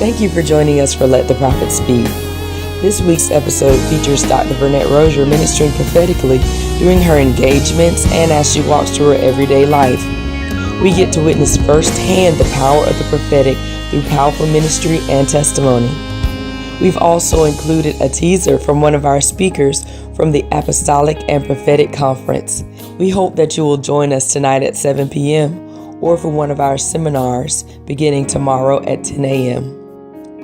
Thank you for joining us for Let the Prophet Speak. This week's episode features Dr-Vernette-Rosier ministering prophetically during her engagements and as she walks through her everyday life. We get to witness firsthand the power of the prophetic through powerful ministry and testimony. We've also included a teaser from one of our speakers from the Apostolic and Prophetic Conference. We hope that you will join us tonight at 7 p.m. or for one of our seminars beginning tomorrow at 10 a.m.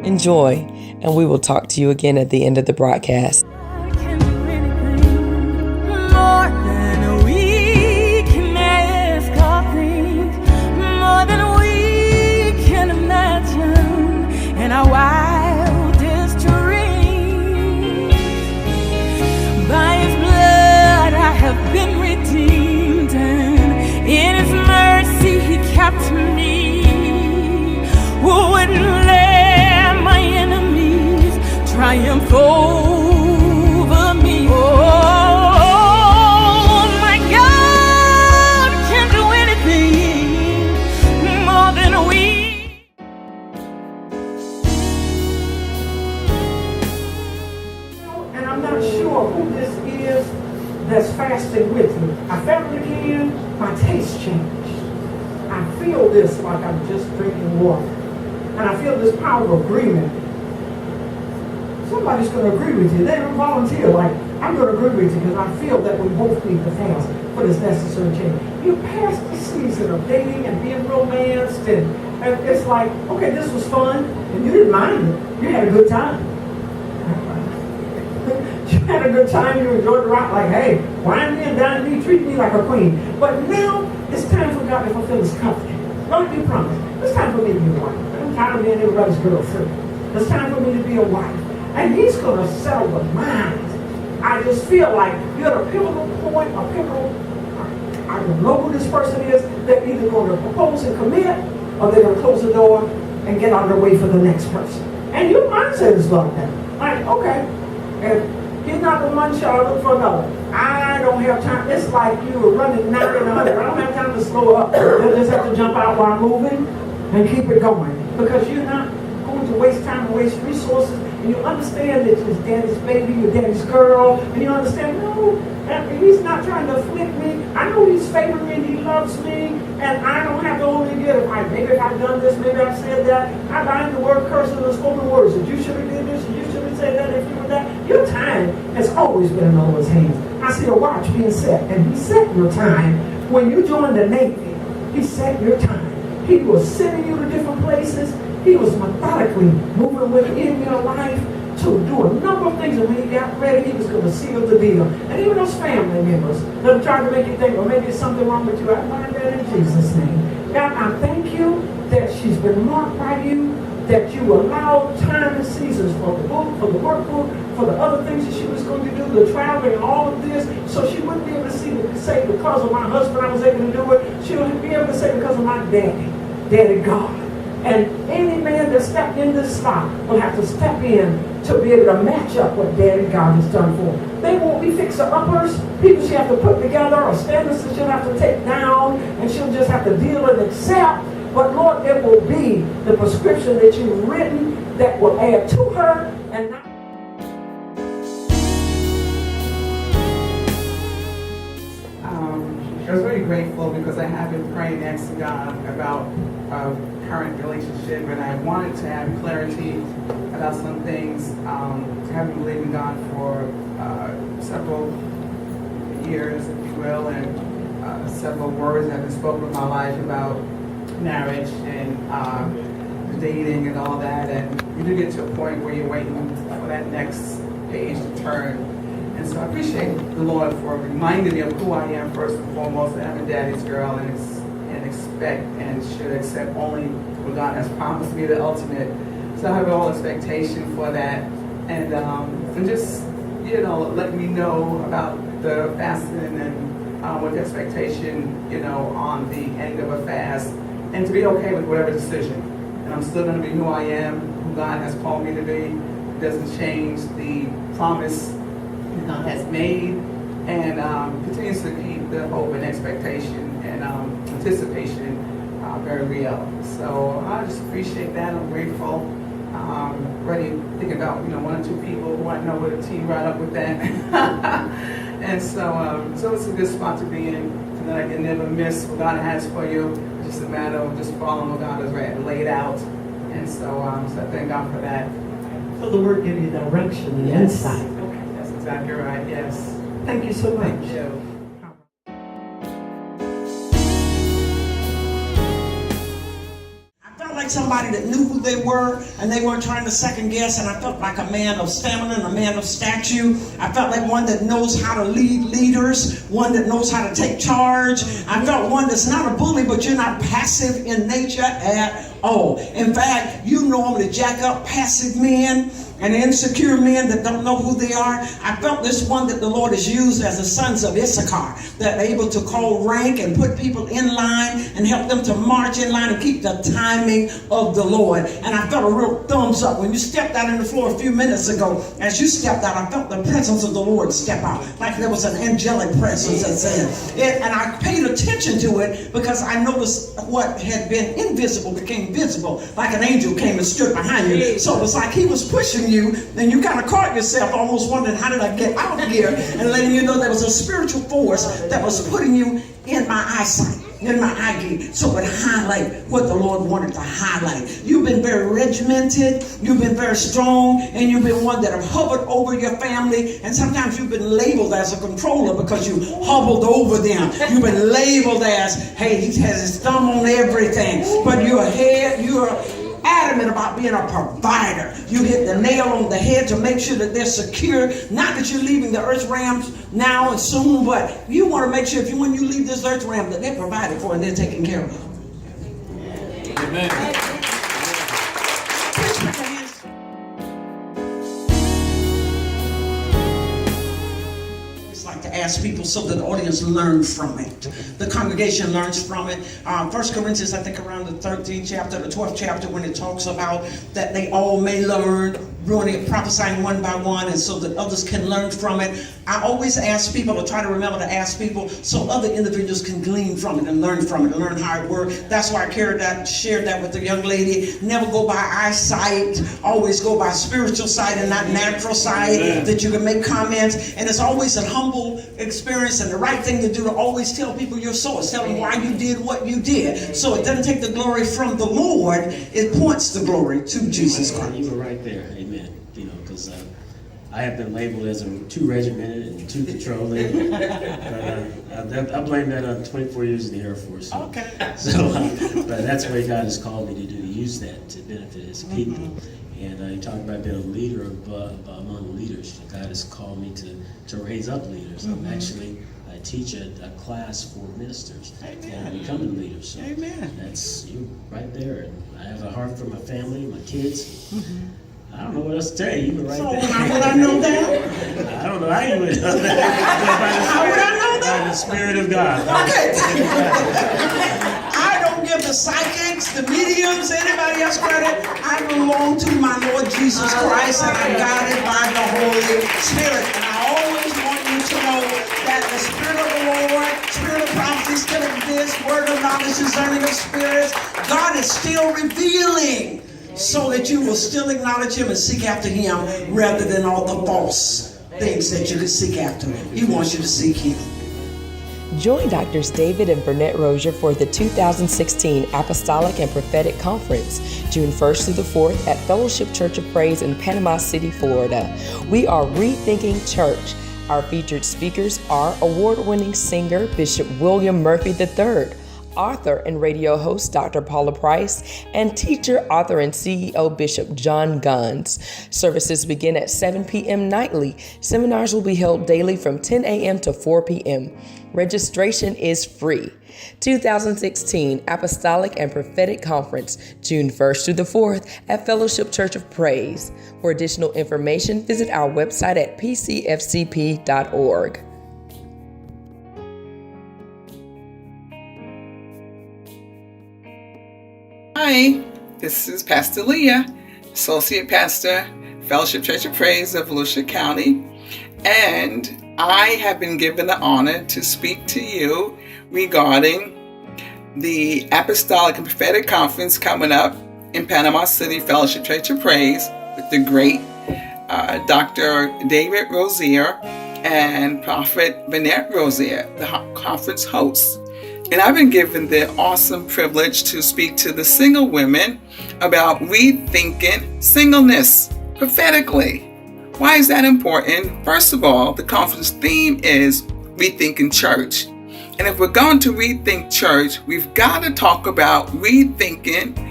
Enjoy, and we will talk to you again at the end of the broadcast. Kept me, who wouldn't let my enemies triumph over me. Oh, my God can do anything more than we. And I'm not sure who this is that's fasting with me. I felt it again, my taste changed. I feel this like I'm just drinking water. And I feel this power of agreement. Somebody's going to agree with you. They don't volunteer. Like, I'm going to agree with you because I feel that we both need to fast for this necessary change. You passed the season of dating and being romanced, and it's like, okay, this was fun, and you didn't mind it. You had a good time. You had a good time. You enjoyed the ride. Like, hey, wine me and dine me, treat me like a queen. But now, it's time for God to fulfill His covenant. Don't you promise? It's time for me to be a wife. I'm tired of being everybody's girlfriend. It's time for me to be a wife. And He's going to settle the minds. I just feel like you're at a pivotal point, I don't know who this person is. They're either going to propose and commit, or they're going to close the door and get on their way for the next person. And your mindset is like that. Like, okay, if he's not the one, shall I look for another? I don't have time. It's like you were running 90 and 100. I don't have time to slow up. You just have to jump out while moving and keep it going. Because you're not going to waste time and waste resources. And you understand that it's daddy's baby, your daddy's girl. And you understand, no, he's not trying to afflict me. I know he's favoring me, he loves me. And I don't have to only give. Maybe if I've done this, maybe I've said that. I bind the word curse and the spoken words that you should have did this and you should have said that if you were that. Your time has always been in the Lord's hands. I see a watch being set, and He set your time. When you joined the Navy, He set your time. He was sending you to different places. He was methodically moving within your life to do a number of things, and when He got ready, He was going to seal the deal. And even those family members that are trying to make you think, well, maybe there's something wrong with you, I bind that in Jesus' name. God, I thank you that she's been marked by you, that you allowed time and seasons for the book, for the workbook, for the other things that she was going to do, the traveling and all of this, so she wouldn't be able to say because of my husband I was able to do it. She would be able to say because of my daddy God. And any man that stepped in this spot will have to step in to be able to match up what Daddy God has done for them. They won't be fixer-uppers, people she have to put together, or standards that she'll have to take down, and she'll just have to deal and accept. But Lord, it will be the prescription that you've written that will add to her and not. I was very grateful because I have been praying next to God about our current relationship, and I wanted to have clarity about some things. I have been believing God for several years, if you will, and several words have been spoken in my life about marriage and dating and all that, and you do get to a point where you're waiting for that next page to turn. And so I appreciate the Lord for reminding me of who I am first and foremost, that I'm a daddy's girl and expect and should accept only what God has promised me, the ultimate. So I have all expectation for that, and just let me know about the fasting and with expectation, on the end of a fast, and to be okay with whatever decision. And I'm still going to be who I am, who God has called me to be. It doesn't change the promise God has made, and continues to keep the hope and expectation and anticipation very real. So I just appreciate that. I'm grateful Already thinking about, one or two people who I know with a T right up with that. And so it's a good spot to be in, and that I can never miss what God has for you. It's just a matter of just following what God has laid out. And so I thank God for that. So the word gives you direction and insight. Okay, that's exactly right, yes. Thank you so much. Thank you. Like somebody that knew who they were and they weren't trying to second guess, and I felt like a man of stamina and a man of stature. I felt like one that knows how to lead leaders, one that knows how to take charge. I felt one that's not a bully, but you're not passive in nature at all. In fact, you normally jack up passive men and insecure men that don't know who they are. I felt this one that the Lord has used as the sons of Issachar, that are able to call rank and put people in line and help them to march in line and keep the timing of the Lord. And I felt a real thumbs up. When you stepped out on the floor a few minutes ago, as you stepped out, I felt the presence of the Lord step out, like there was an angelic presence that's in it. And I paid attention to it because I noticed what had been invisible became visible, like an angel came and stood behind you. So it was like he was pushing you, and you kind of caught yourself almost wondering, how did I get out of here? And letting you know there was a spiritual force that was putting you in my eyesight, in my eye gate, so it would highlight what the Lord wanted to highlight. You've been very regimented, you've been very strong, and you've been one that have hovered over your family, and sometimes you've been labeled as a controller because you hovered over them. You've been labeled as, hey, he has his thumb on everything, but you're adamant about being a provider. You hit the nail on the head to make sure that they're secure. Not that you're leaving the earth realms now and soon, but you want to make sure when you leave this earth realm that they're provided for and they're taken care of. Amen. To ask people so that the audience learns from it. The congregation learns from it. 1 Corinthians, I think around the 13th chapter, the 12th chapter, when it talks about that they all may learn, prophesying one by one, and so that others can learn from it. I always ask people, or try to remember to ask people, so other individuals can glean from it and learn from it and learn how it works. That's why I shared that with the young lady. Never go by eyesight, always go by spiritual sight and not natural sight. Amen. That you can make comments, and it's always a humble experience and the right thing to do to always tell people your source. Tell them why you did what you did. So it doesn't take the glory from the Lord, it points the glory to Jesus Christ. You were right there, amen. Because I have been labeled as too regimented and too controlling. I blame that on 24 years in the Air Force. Okay. So, but that's the way God has called me to do, to use that to benefit His people. And you talk about being a leader among leaders. God has called me to raise up leaders. I teach a class for ministers and becoming leaders. So that's you right there. And I have a heart for my family, my kids. I don't know what else to tell you. You were right there. How would I know that? I don't know how you would know that. How would I know that? By the Spirit of God. Okay. I don't give the psychics, the mediums, anybody else credit. I belong to my Lord Jesus Christ, and I'm guided by the Holy Spirit. And I always want you to know that the Spirit of the Lord, Spirit of prophecy still exists, word of knowledge, discerning of spirits. God is still revealing, so that you will still acknowledge Him and seek after Him rather than all the false things that you can seek after. He wants you to seek Him. Join Drs. David and Vernette-Rosier for the 2016 Apostolic and Prophetic Conference, June 1st through the 4th at Fellowship Church of Praise in Panama City, Florida. We are rethinking church. Our featured speakers are award-winning singer Bishop William Murphy III, author and radio host Dr. Paula Price, and teacher, author, and CEO Bishop John Guns. Services begin at 7 p.m. nightly. Seminars will be held daily from 10 a.m. to 4 p.m. Registration is free. 2016 Apostolic and Prophetic Conference, June 1st through the 4th at Fellowship Church of Praise. For additional information, visit our website at pcfcp.org. Hi, this is Pastor Leah, Associate Pastor, Fellowship Church of Praise of Volusia County, and I have been given the honor to speak to you regarding the Apostolic and Prophetic Conference coming up in Panama City Fellowship Church of Praise with the great Dr. David Rosier and Prophet Vernette-Rosier, the conference host. And I've been given the awesome privilege to speak to the single women about rethinking singleness prophetically. Why is that important? First of all, the conference theme is rethinking church. And if we're going to rethink church, we've got to talk about rethinking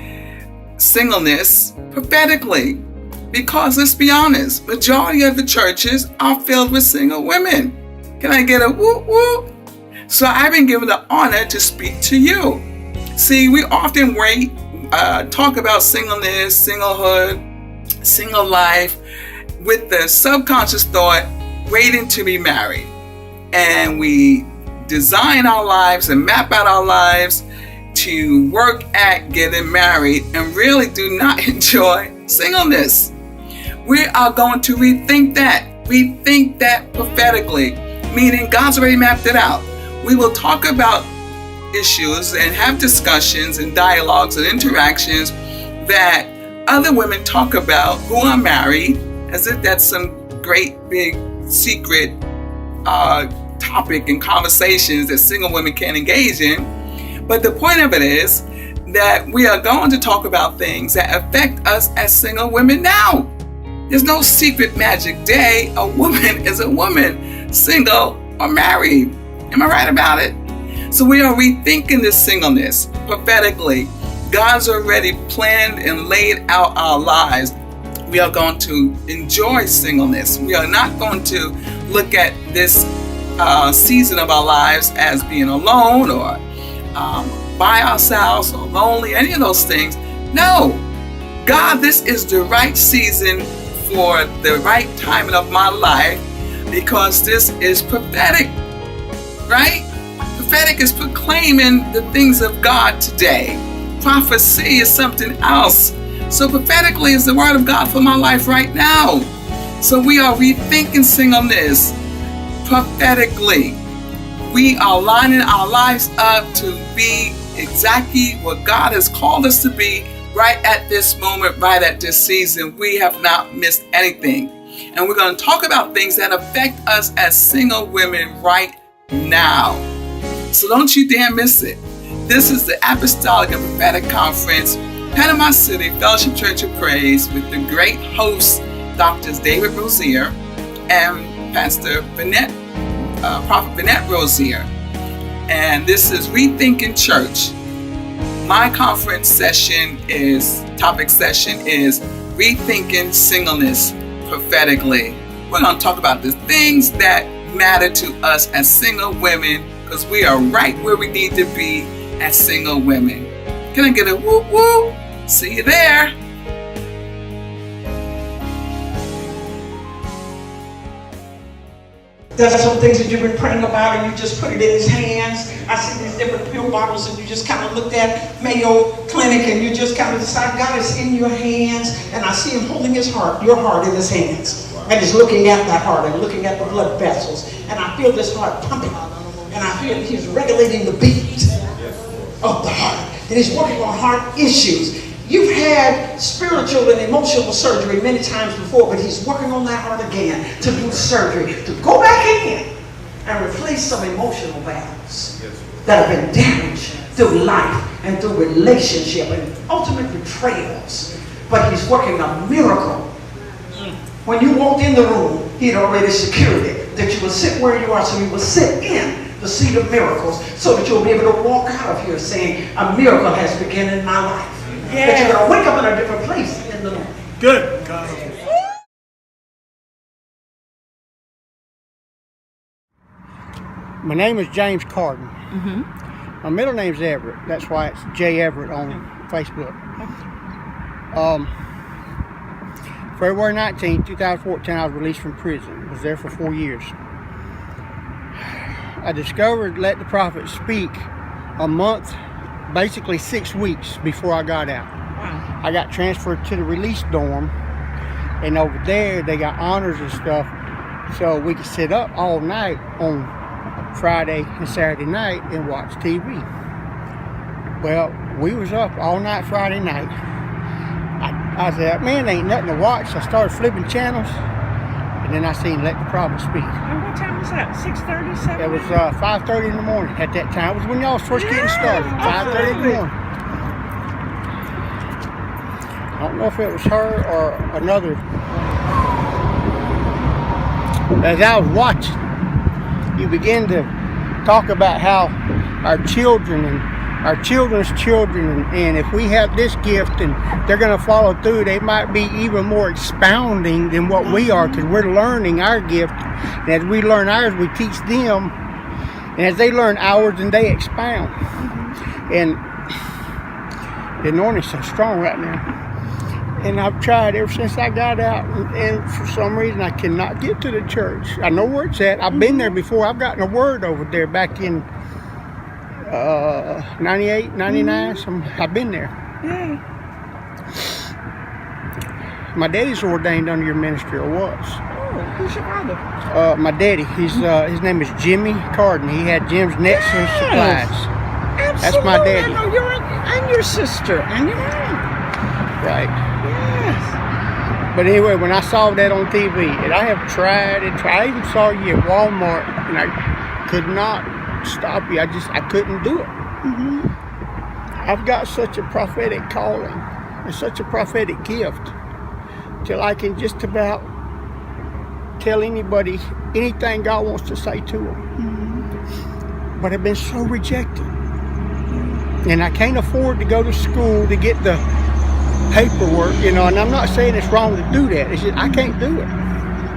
singleness prophetically. Because let's be honest, majority of the churches are filled with single women. Can I get a whoop whoop? So I've been given the honor to speak to you. See, we often talk about singleness, singlehood, single life with the subconscious thought, waiting to be married. And we design our lives and map out our lives to work at getting married and really do not enjoy singleness. We are going to rethink that prophetically, meaning God's already mapped it out. We will talk about issues and have discussions and dialogues and interactions that other women talk about who are married, as if that's some great big secret topic and conversations that single women can't engage in. But the point of it is that we are going to talk about things that affect us as single women now. There's no secret magic day. A woman is a woman, single or married. Am I right about it? So we are rethinking this singleness prophetically. God's already planned and laid out our lives. We are going to enjoy singleness. We are not going to look at this season of our lives as being alone or by ourselves or lonely, any of those things. No, God, this is the right season for the right timing of my life, because this is prophetic, right? Prophetic is proclaiming the things of God today. Prophecy is something else. So prophetically is the word of God for my life right now. So we are rethinking singleness prophetically. We are lining our lives up to be exactly what God has called us to be right at this moment, right at this season. We have not missed anything. And we're going to talk about things that affect us as single women right now. So don't you dare miss it. This is the Apostolic and Prophetic Conference, Panama City Fellowship Church of Praise, with the great hosts, Drs. David Rosier and Pastor Prophet Vernette-Rosier. And this is Rethinking Church. My conference topic session is Rethinking Singleness Prophetically. We're going to talk about the things that matter to us as single women, because we are right where we need to be as single women. Can I get a whoop whoop? See you there. There's some things that you've been praying about and you just put it in his hands. I see these different pill bottles and you just kind of looked at Mayo Clinic and you just kind of decide God is in your hands, and I see him holding your heart in his hands. And he's looking at that heart and looking at the blood vessels. And I feel this heart pumping. And I feel he's regulating the beat of the heart. And he's working on heart issues. You've had spiritual and emotional surgery many times before, but he's working on that heart again to do surgery, to go back in and replace some emotional valves that have been damaged through life and through relationship and ultimate betrayals. But he's working a miracle. When you walked in the room, he had already secured it, that you will sit where you are, so you will sit in the seat of miracles, so that you'll be able to walk out of here saying, a miracle has begun in my life. That you're going to wake up in a different place in the morning. Good. My name is James Carden. My middle name is Everett. That's why it's J. Everett on Facebook. February 19, 2014, I was released from prison. I was there for 4 years. I discovered Let the Prophet Speak a month, basically 6 weeks before I got out. Wow. I got transferred to the release dorm, and over there they got honors and stuff, so we could sit up all night on Friday and Saturday night and watch TV. Well, we was up all night Friday night, I said, man, ain't nothing to watch. So I started flipping channels, and then I seen Let the Prophet Speak. And what time was that? 6:30, 7? It was 5:30 in the morning at that time. It was when y'all was first getting started, 5:30 in the morning. I don't know if it was her or another. As I was watching, you begin to talk about how our children and our children's children, and if we have this gift and they're going to follow through, they might be even more expounding than what we are, because we're learning our gift. And as we learn ours, we teach them. And as they learn ours, and they expound. And the anointing's so strong right now. And I've tried ever since I got out, and for some reason I cannot get to the church. I know where it's at. I've been there before. I've gotten a word over there back in 98, 99. I've been there. Yeah. My daddy's ordained under your ministry, or was. Oh, who's your father? My daddy. His name is Jimmy Carden. He had Jim's Nets and Supplies. Absolutely. That's my daddy. I know and your sister and your mom. Right. Yes. But anyway, when I saw that on TV, and I have tried and tried, I even saw you at Walmart, and I could not stop you. I couldn't do it. I've got such a prophetic calling and such a prophetic gift till I can just about tell anybody anything God wants to say to them. But I've been so rejected, and I can't afford to go to school to get the paperwork, and I'm not saying it's wrong to do that. It's just I can't do it.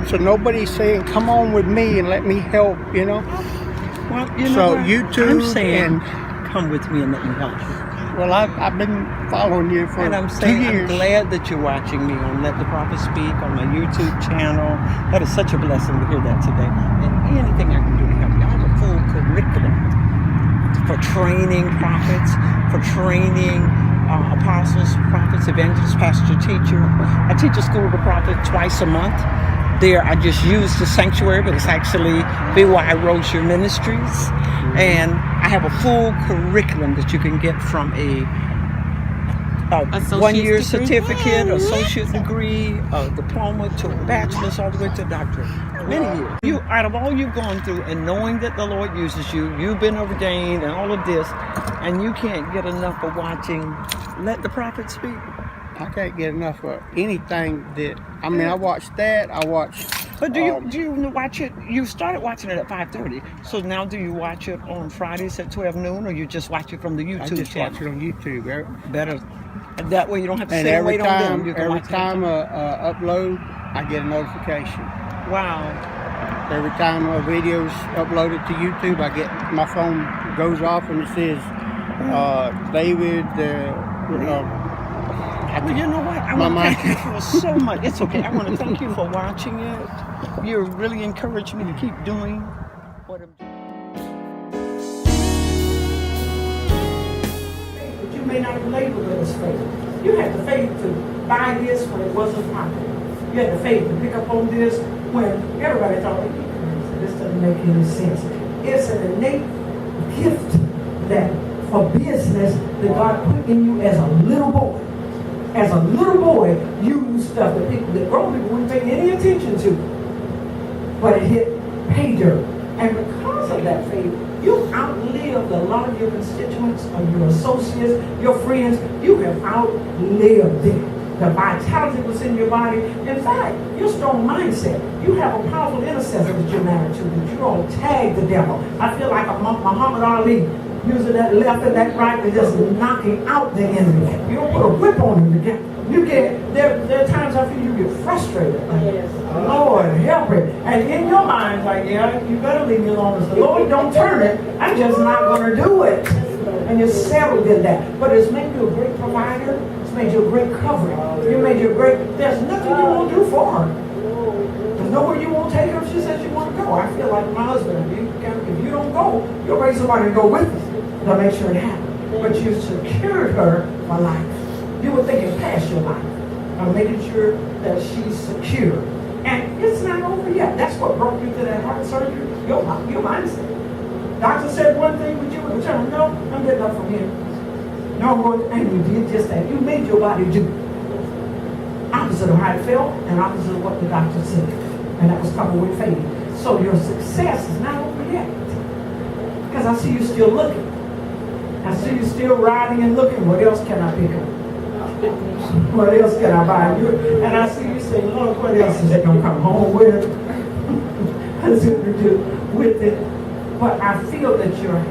So nobody's saying, come on with me and let me help, Well, So what? YouTube I'm saying, and come with me and let me help you. well, I've been following you for And I'm 2 saying, years. I'm glad that you're watching me on Let the Prophet Speak on my YouTube channel. That is such a blessing to hear that today. And anything I can do to help you. I have a full curriculum for training prophets, for training apostles, prophets, evangelists, pastor, teacher. I teach a school of the prophet twice a month. There, I just use the sanctuary, but it's actually B130 Ministries. And I have a full curriculum that you can get from a one-year certificate, associate degree, a diploma, to a bachelor's, all the way to a doctorate. Many years. Out of all you've gone through, and knowing that the Lord uses you, you've been ordained and all of this, and you can't get enough of watching Let the Prophet Speak. I can't get enough of anything that, I watched that, I watched. But do you watch it? You started watching it at 5:30. So now do you watch it on Fridays at 12 noon, or you just watch it from the YouTube I just channel? watch it on YouTube. Better. And that way you don't have to And sit and wait on them. You can every watch it time upload, I get a notification. Wow. Every time a video's uploaded to YouTube, my phone goes off and it says, David, Well, you know what? I want to thank you for so much. It's okay. I want to thank you for watching it. You really encouraged me to keep doing what I'm doing. But you may not label it as faith. You had the faith to buy this when it wasn't popular. You had the faith to pick up on this when everybody thought, this doesn't make any sense. It's an innate gift that for business that God put in you as a little boy. As a little boy, you knew stuff that grown people wouldn't pay any attention to. But it hit pay dirt. And because of that faith, you outlived a lot of your constituents, or your associates, your friends. You have outlived them. The vitality was in your body. In fact, your strong mindset. You have a powerful intercessor that you're married to, that you're going to tag the devil. I feel like a Muhammad Ali, using that left and that right and just knocking out the enemy. You don't put a whip on him again. There are times I feel you get frustrated. Like, Lord, help it. And in your mind, like, you better leave me alone. The Lord, don't turn it. I'm just not going to do it. And you're settled in that. But it's made you a great provider. It's made you a great covering. There's nothing you won't do for her. There's nowhere you won't take her if she says you want to go. I feel like my husband, if you don't go, you'll raise somebody to go with us to make sure it happens. But you secured her for life. You were thinking past your life. I'm making sure that she's secure. And it's not over yet. That's what brought you to that heart surgery. Your mindset. Doctor said one thing, but you would tell him, no, I'm getting up from here. No, and you did just that. You made your body do. opposite of how it felt and opposite of what the doctor said. And that was coupled with faith. So your success is not over yet. Because I see you still looking. I see you still riding and looking. What else can I pick up? What else can I buy? And I see you saying, Lord, what else is it going to come home with? What is it to do with it? But I feel that your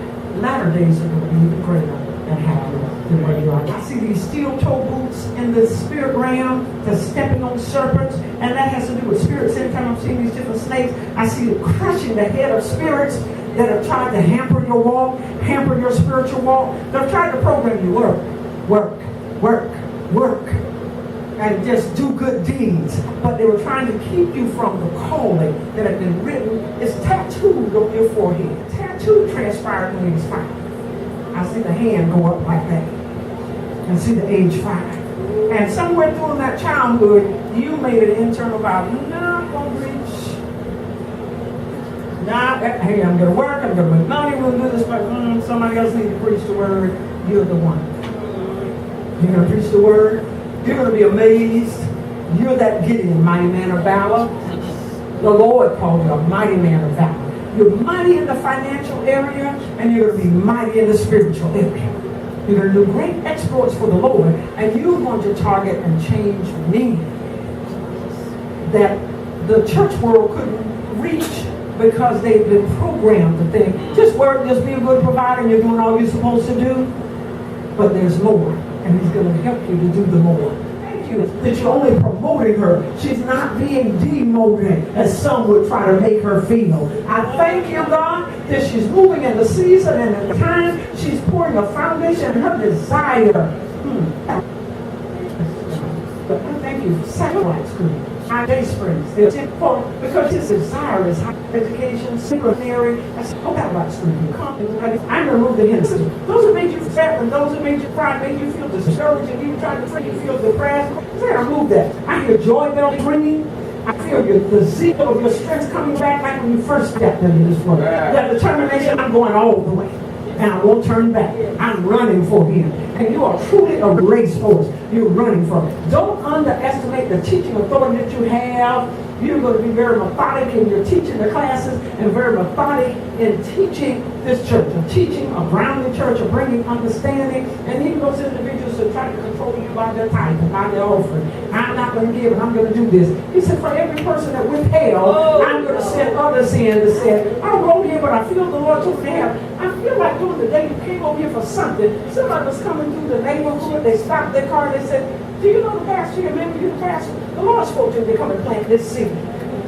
latter days are going to be even greater and happier than where you are. I see these steel toe boots in the spirit realm, the stepping on serpents, and that has to do with spirits. Every time I'm seeing these different snakes, I see you crushing the head of spirits that have tried to hamper your walk, hamper your spiritual walk. They've tried to program you work, and just do good deeds. But they were trying to keep you from the calling that had been written. It's tattooed on your forehead. Tattooed transpired when he was 5. I see the hand go up like that. I see the age 5. And somewhere through that childhood, you made an internal vow. You're not going to reach. Hey, I'm going to work. I'm going to make money. We'll do this. But somebody else needs to preach the word. You're the one. You're going to preach the word. You're going to be amazed. You're that Gideon, mighty man of valor. The Lord called you a mighty man of valor. You're mighty in the financial area, and you're going to be mighty in the spiritual area. You're going to do great exploits for the Lord, and you're going to target and change men that the church world couldn't reach because they've been programmed to think, just work, just be a good provider, and you're doing all you're supposed to do. But there's more, and he's going to help you to do the more. Thank you that you're only promoting her. She's not being demoted, as some would try to make her feel. I thank you, God, that she's moving in the season and in the time. She's pouring a foundation in her desire. But I thank you for satellite school. Day springs. Because his desire is high education, seminary, satellite school. I remove the hindrances. Those that made you fat and those that made you cry, made you feel discouraged, and you tried to make you feel depressed. I remove that. I hear joy bells ringing. I feel the zeal of your strength coming back like when you first stepped into this world. That determination, I'm going all the way. And I won't turn back. I'm running for him. And you are truly a racehorse. You're running for it. Don't underestimate the teaching authority that you have. You're going to be very methodic in your teaching the classes and very methodic in teaching this church, of teaching, of grounding church, of bringing understanding. And even those individuals that try to control you by their tithe and by their offering. I'm not going to give and I'm going to do this. He said, for every person that withheld, I'm going to send others in that said, I wrote here, but I feel the Lord took me out. I feel like during the day you came over here for something. Somebody was coming through the neighborhood. They stopped their car and they said, do you know the pastor? You remember you the pastor? The Lord spoke to me to come and plant this seed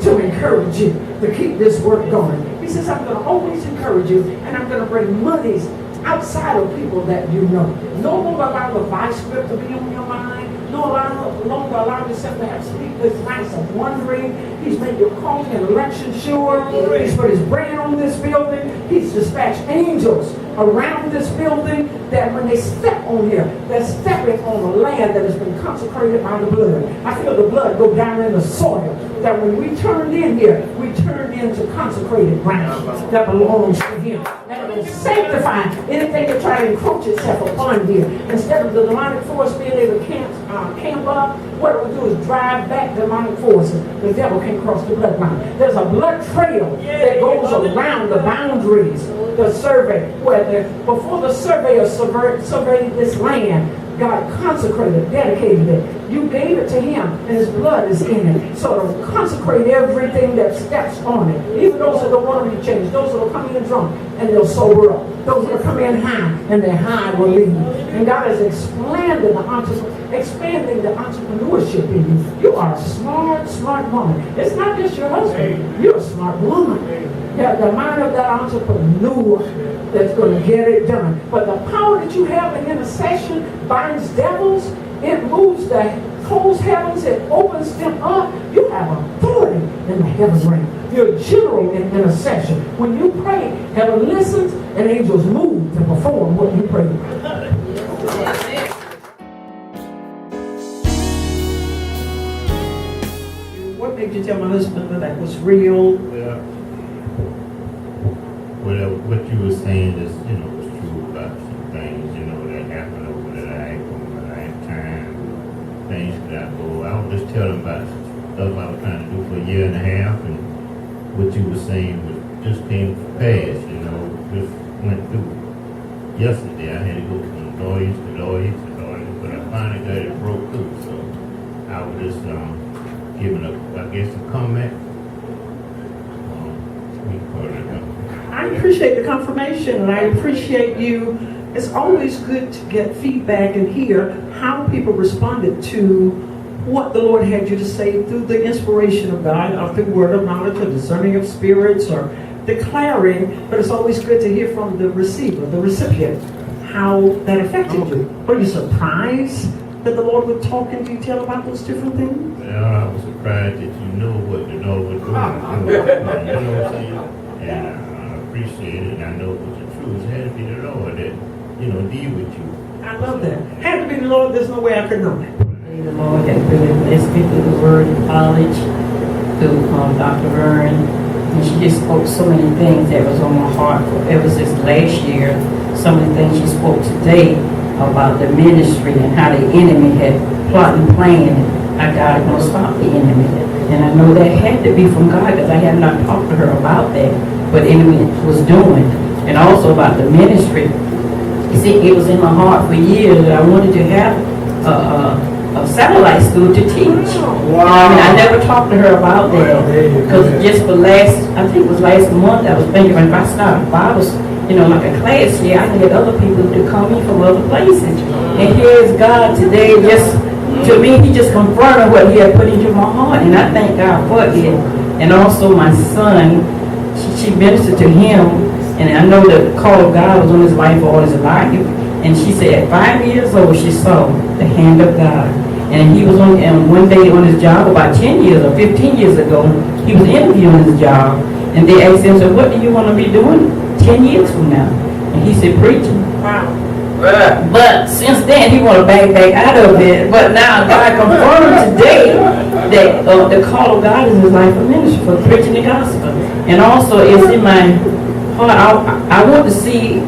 to encourage you to keep this work going. He says, I'm going to always encourage you, and I'm going to bring monies outside of people that you know. No longer allow the vice grip to be on your mind. No longer allow yourself to have sleepless nights of wondering. He's made your calling and election sure. He's put his brand on this building. He's dispatched angels around this building that when they step on here, they're stepping on the land that has been consecrated by the blood. I feel the blood go down in the soil. That when we turned in here, we turned into consecrated ground that belongs to him. And it will sanctify anything that try to encroach itself upon here. Instead of the demonic force being able to camp up, what it will do is drive back demonic forces. The devil can't cross the bloodline. There's a blood trail that goes around the boundaries. The survey, before the surveyor surveyed this land, God consecrated, dedicated it. You gave it to him, and his blood is in it. So to consecrate everything that steps on it. Even those that don't want to be changed, those that will come in drunk, and they'll sober up. Those that will come in high, and their high will leave. And God is expanding the entrepreneurship in you. You are a smart woman. It's not just your husband. You're a smart woman. Yeah, the mind of that entrepreneur that's going to get it done. But the power that you have in intercession binds devils. It moves the closed heavens. It opens them up. You have authority in the heaven realm. You're a general in intercession. When you pray, heaven listens and angels move to perform what you pray. What made you tell my husband that that was real? Well, what you were saying is, was true about some things, that happen over the lifetime, things that I go out just tell them about stuff I was trying to do for a year and a half, and what you were saying was just came to pass, you know, just went through. Yesterday I had to go from lawyers to lawyers to lawyers, but I finally got it broke through, so I was just giving a, I guess, a comment. I appreciate the confirmation, and I appreciate you. It's always good to get feedback and hear how people responded to what the Lord had you to say through the inspiration of God, or through word of knowledge, or discerning of spirits, or declaring. But it's always good to hear from the receiver, the recipient, how that affected you. Were you surprised that the Lord would talk in detail about those different things? Well, I was surprised that you know what the Lord was doing. You know what I'm saying? And I appreciate it, and I know it was the truth. It had to be the Lord that, you know, deal with you. I love that. Had to be the Lord. There's no way I could know that. The Lord has really blessed me through the word in college, through Dr. Vern, and she just spoke so many things that was on my heart ever since last year. Some of the things she spoke today about the ministry and how the enemy had plotted and planned. I got to stop the enemy, and I know that had to be from God, because I have not talked to her about that, what the enemy was doing, and also about the ministry. You see, it was in my heart for years that I wanted to have a satellite school to teach. Wow. I mean, I never talked to her about that, because just for I think it was last month, I was thinking if I started Bible, like a class here, I need other people to come in from other places. And here's God today, to me, he just confirmed what he had put into my heart, and I thank God for it. And also my son, she ministered to him, and I know the call of God was on his life all his life. And she said at 5 years old, she saw the hand of God. And he was and one day on his job, about 10 years or 15 years ago, he was interviewing his job. And they asked him, so what do you want to be doing 10 years from now? And he said, preaching. Wow. But since then, he want to back out of it. But now God confirmed today that the call of God is his life of ministry for preaching the gospel. And also, it's in my heart, I want to see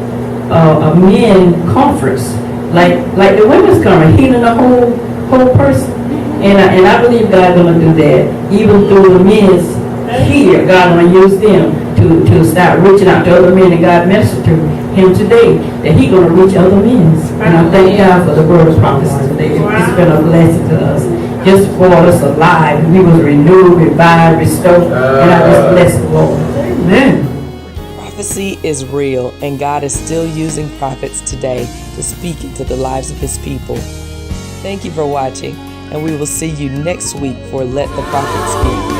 a men conference, like the women's conference, healing the whole person. And I believe God's going to do that. Even through the men's here, God going to use them to start reaching out to other men, and God ministered to him today that he's going to reach other men. And I thank God for the word of prophecy today. It's been a blessing to us. Just brought us alive. We was renewed, revived, restored, and I just bless the Lord. Amen. Prophecy is real, and God is still using prophets today to speak into the lives of his people. Thank you for watching, and we will see you next week for Let the Prophet Speak.